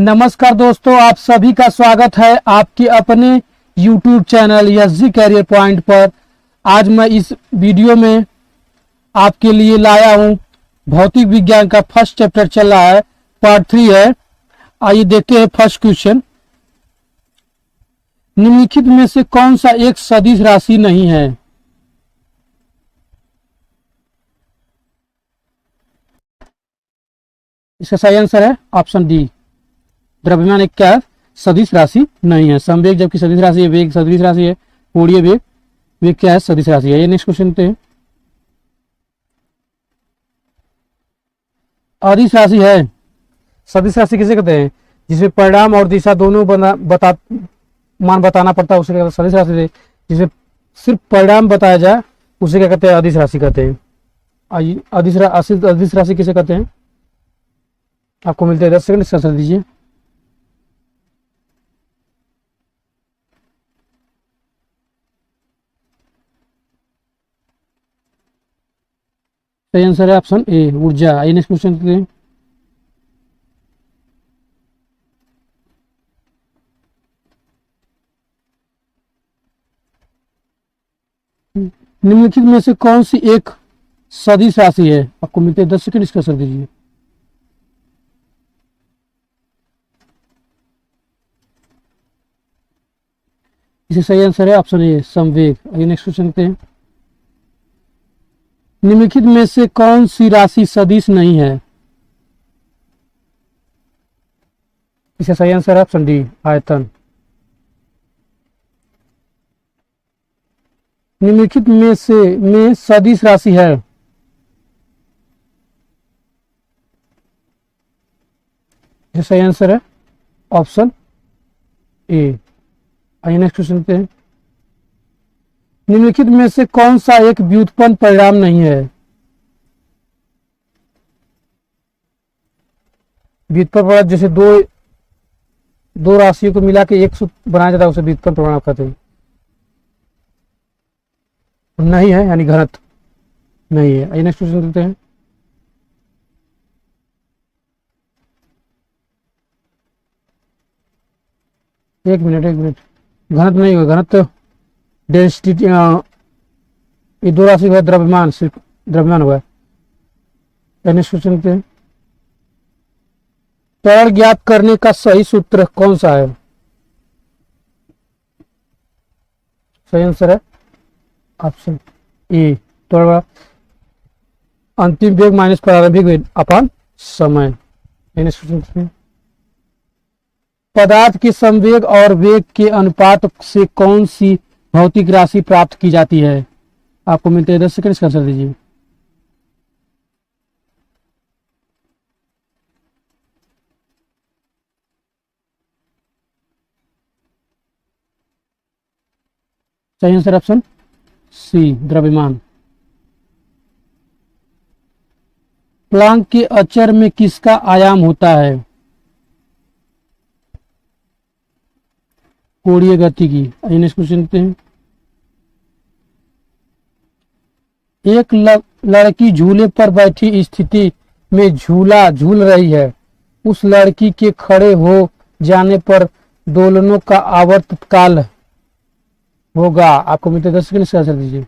नमस्कार दोस्तों, आप सभी का स्वागत है आपके अपने YouTube channel SG Career Point पर। आज मैं इस वीडियो में आपके लिए लाया हूं भौतिक विज्ञान का फर्स्ट चैप्टर चल रहा है, पार्ट 3 है। आइए देखते हैं फर्स्ट क्वेश्चन। निम्नलिखित में से कौन सा एक सदिश राशि नहीं है? इसका सही आंसर है ऑप्शन डी, द्रव्यमान एक क्या है? सदिश राशि नहीं है। समवेग जबकि सदिश राशि है, वेग सदिश राशि है, कोणीय वेग वेग क्या है? सदिश राशि है। ये नेक्स्ट क्वेश्चन पे अदिश राशि है। सदिश राशि किसे कहते हैं? जिसमें परिणाम और दिशा दोनों मान बताना पड़ता है उसे क्या सदिश राशि है। जिसमें सिर्फ परिणाम बताया जाए उसे क्या कहते हैं? अदिश राशि कहते हैं। आइए अदिश राशि किसे कहते हैं? आपको मिलते हैं 10 सेकंड, इसका आंसर दीजिए। सही आंसर है ऑप्शन ए, ऊर्जा। आइए नेक्स्ट क्वेश्चन करते हैं। निम्नलिखित में से कौन सी एक सदिश राशि है? आपको मिलते हैं 10 सेकंड, इसका आंसर दीजिए। इसे सही आंसर है ऑप्शन ए, संवेग। आइए नेक्स्ट क्वेश्चन करते हैं। निम्नलिखित में से कौन सी राशि सदिश नहीं है? इसका सही आंसर है ऑप्शन डी, आयतन। निम्नलिखित में सदिश राशि है। इसका सही आंसर है ऑप्शन ए। आइए नेक्स्ट क्वेश्चन पे। निम्नलिखित में से कौन सा एक व्युत्पन्न परिणाम नहीं है? व्युत्पन्न परिणाम जैसे दो राशियों को मिला के एक सूत्र बनाया जाता है उसे व्युत्पन्न परिणाम कहते हैं। नहीं है यानी घनत्व नहीं है। आइए नेक्स्ट क्वेश्चन देखते हैं। एक मिनट घनत्व नहीं होगा, घनत्व डेंसिटी, ये दो राशि हुआ, द्रव्यमान सिर्फ द्रव्यमान हुआ। नेक्स्ट क्वेश्चन पे त्वरण ज्ञात करने का सही सूत्र कौन सा है? सही आंसर है ऑप्शन ए, त्वरण अंतिम वेग माइनस प्रारंभिक वेग अपॉन समय। नेक्स्ट क्वेश्चन, पदार्थ के संवेग और वेग के अनुपात से कौन सी भौतिक राशि प्राप्त की जाती है? आपको मिलते हैं 10 सेकंड, इसका आंसर दीजिए। सही आंसर ऑप्शन सी, द्रव्यमान। प्लांक के अचर में किसका आयाम होता है? कोणीय गति की। नेक्स्ट क्वेश्चन देखते हैं। एक लड़की झूले पर बैठी स्थिति में झूला झूल रही है। उस लड़की के खड़े हो जाने पर दोलनों का आवर्त काल होगा। आपको मिलते 10 सेकंड, इसका आंसर दीजिए।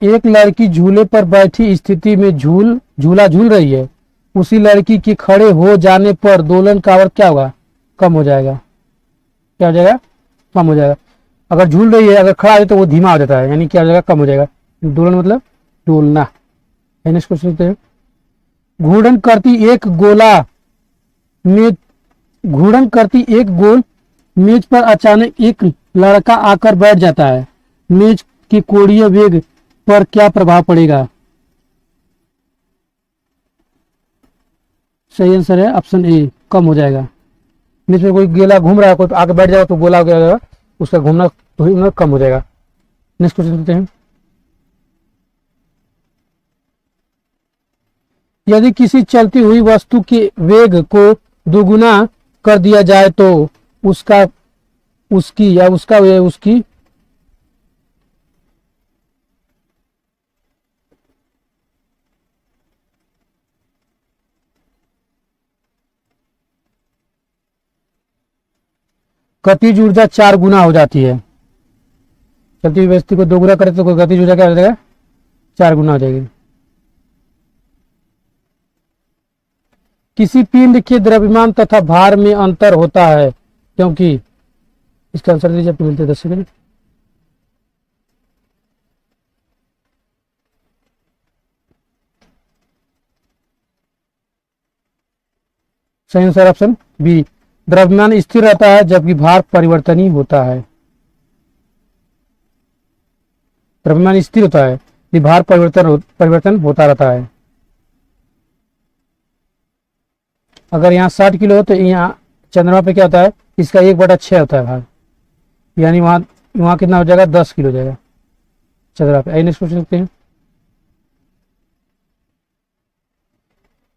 एक लड़की झूले पर बैठी स्थिति में झूला झूल रही है। उसी लड़की के खड़े हो जाने पर दोलन का आवर्त क्या होगा? कम हो जाएगा। क्या हो जाएगा? कम हो जाएगा। अगर झूल रही है, अगर खड़ा है तो वो धीमा हो जाता है, यानी क्या हो जाएगा? कम हो जाएगा। दोलन मतलब डोलना। नेक्स्ट क्वेश्चन देखते हैं। घूर्णन करती एक गोल मेज पर अचानक एक लड़का आकर बैठ जाता है। मेज के कोणीय वेग पर क्या प्रभाव पड़ेगा? सही आंसर है ऑप्शन ए, कम हो जाएगा। मेज पर कोई गोला घूम रहा है, कोई आगे बैठ जाएगा तो गोला हो जाएगा, उसका घूमना कम हो जाएगा। नेक्स्ट क्वेश्चन देखते हैं। यदि किसी चलती हुई वस्तु के वेग को दोगुना कर दिया जाए तो उसकी गतिज ऊर्जा 4 गुना हो जाती है। चलती हुई वस्तु को 2 गुना करे तो गतिज ऊर्जा क्या हो जाएगा, 4 गुना हो जाएगी। किसी पिंड के द्रव्यमान तथा भार में अंतर होता है क्योंकि, इसका आंसर दीजिए, आपको मिलते 10 सेकंड। सही आंसर ऑप्शन बी, द्रव्यमान स्थिर रहता है जबकि भार परिवर्तनीय होता है। द्रव्यमान स्थिर होता है, भार परिवर्तन होता रहता है। अगर यहाँ 60 किलो हो तो यहाँ चंद्रमा पे क्या होता है, इसका 1/6 होता है भार, यानी वहां वहां कितना हो जाएगा, 10 किलो हो जाएगा चंद्रमा पे। नेक्स्ट क्वेश्चन देखते हैं।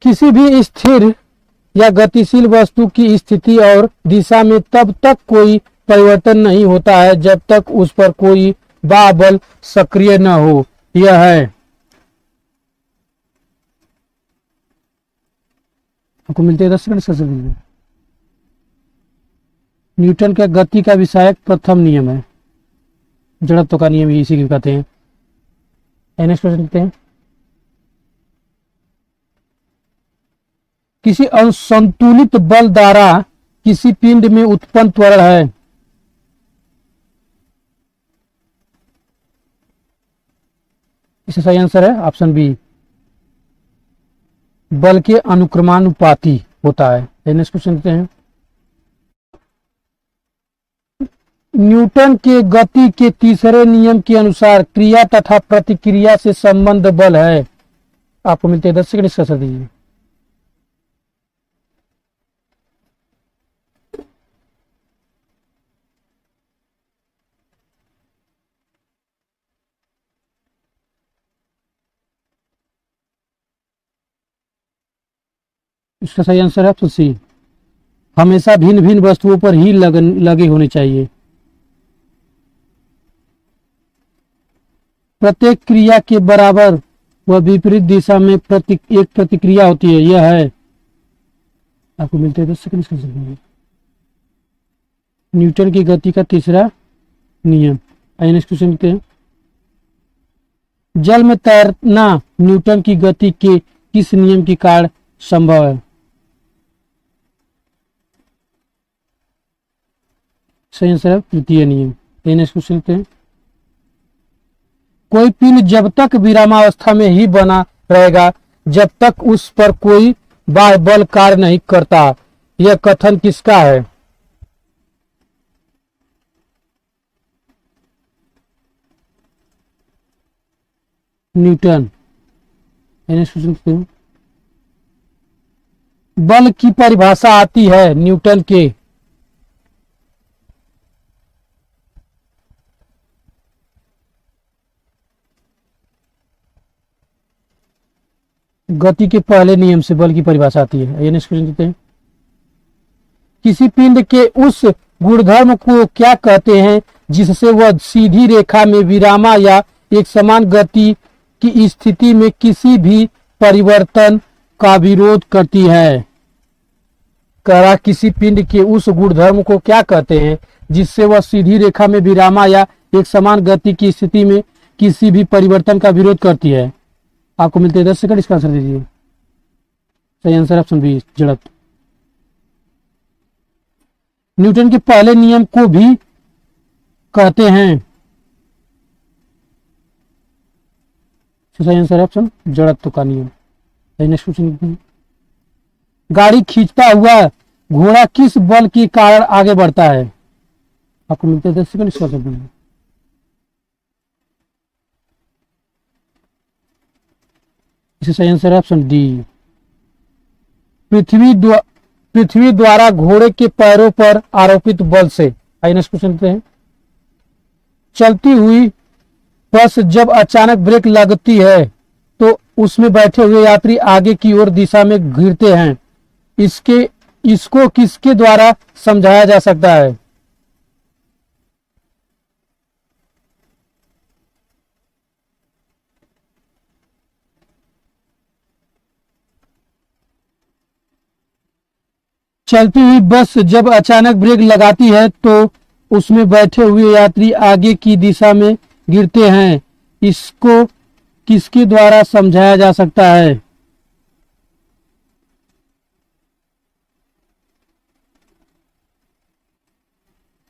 किसी भी स्थिर या गतिशील वस्तु की स्थिति और दिशा में तब तक कोई परिवर्तन नहीं होता है जब तक उस पर कोई बाह्य बल सक्रिय न हो। यह है, आपको मिलते हैं 10 सेकंड से। न्यूटन का गति का विषयक प्रथम नियम है, जड़त्व का नियम इसी को कहते हैं। नेक्स्ट क्वेश्चन देखते हैं। किसी असंतुलित बल द्वारा किसी पिंड में उत्पन्न त्वरण है। इसका सही आंसर है ऑप्शन बी, बल के अनुक्रमानुपाती होता है। नेक्स्ट क्वेश्चन देखते हैं। न्यूटन के गति के तीसरे नियम के अनुसार क्रिया तथा प्रतिक्रिया से संबंध बल है। आपको मिलते हैं 10 सेकंड, इसका आंसर दीजिए। इसका सही आंसर है ऑप्शन सी, हमेशा भिन्न भिन्न वस्तुओं पर ही लगे होने चाहिए। प्रत्येक क्रिया के बराबर व विपरीत दिशा में एक प्रतिक्रिया होती है। यह है, आपको मिलते हैं 10 सेकंड। न्यूटन की गति का तीसरा नियम। नेक्स्ट क्वेश्चन देखते हैं। जल में तैरना न्यूटन की गति के किस नियम के कारण संभव है। सही आंसर है तृतीय नियम। नेक्स्ट क्वेश्चन देखते हैं। कोई पिंड जब तक विरामावस्था में ही बना रहेगा जब तक उस पर कोई बाह्य बल कार्य नहीं करता। यह कथन किसका है। न्यूटन। बल की परिभाषा आती है न्यूटन के गति के पहले नियम से बल की परिभाषा आती है। ये नेक्स्ट क्वेश्चन देते हैं। किसी पिंड के उस गुणधर्म को क्या कहते हैं जिससे वह सीधी रेखा में विरामा या एक समान गति की स्थिति में किसी भी परिवर्तन का विरोध करती है। करा किसी पिंड के उस गुणधर्म को क्या कहते हैं जिससे वह सीधी रेखा में विरामा या एक समान गति की स्थिति में किसी भी परिवर्तन का विरोध करती है। आपको मिलते हैं 10 सेकंड, इसका आंसर दीजिए। सही आंसर ऑप्शन बी, जड़त्व। न्यूटन के पहले नियम को भी कहते हैं। सही आंसर ऑप्शन जड़त्व का नियम। Next question. गाड़ी खींचता हुआ घोड़ा किस बल के कारण आगे बढ़ता है। आपको मिलते हैं 10 सेकंड, इसका आंसर दीजिए। इसका सही आंसर है ऑप्शन डी, पृथ्वी द्वारा घोड़े के पैरों पर आरोपित बल से। आइए नेक्स्ट क्वेश्चन देखते हैं। चलती हुई बस जब अचानक ब्रेक लगती है तो उसमें बैठे हुए यात्री आगे की ओर दिशा में गिरते हैं। इसको किसके द्वारा समझाया जा सकता है। चलती हुई बस जब अचानक ब्रेक लगाती है तो उसमें बैठे हुए यात्री आगे की दिशा में गिरते हैं। इसको किसके द्वारा समझाया जा सकता है?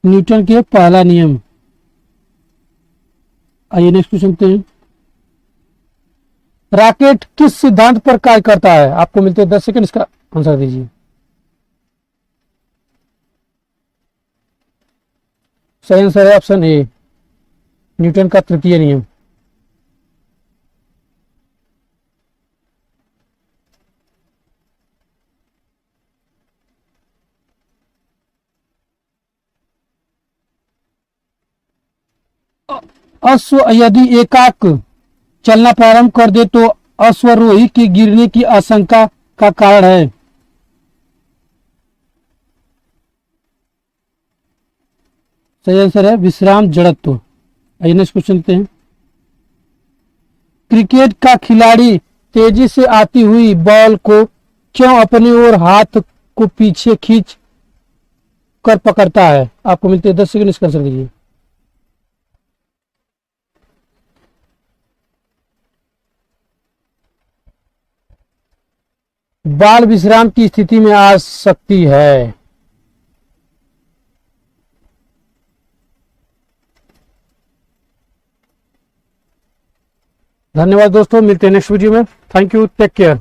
न्यूटन के पहला नियम। आइए नेक्स्ट क्वेश्चन देखते हैं। रॉकेट किस सिद्धांत पर कार्य करता है? आपको मिलते हैं 10 सेकंड, इसका आंसर दीजिए। सही आंसर है ऑप्शन ए, न्यूटन का तृतीय नियम। अश्व यदि एकाक चलना प्रारंभ कर दे तो अश्वरोही के गिरने की आशंका का कारण है। सही आंसर है विश्राम जड़त्व। आइए नेक्स्ट क्वेश्चन लेते हैं। क्रिकेट का खिलाड़ी तेजी से आती हुई बॉल को क्यों अपनी ओर हाथ को पीछे खींच कर पकड़ता है? आपको मिलते हैं 10 सेकंड, इसका आंसर दीजिए। बाल विश्राम की स्थिति में आ सकती है। धन्यवाद दोस्तों, मिलते हैं नेक्स्ट वीडियो में। Thank you, take care.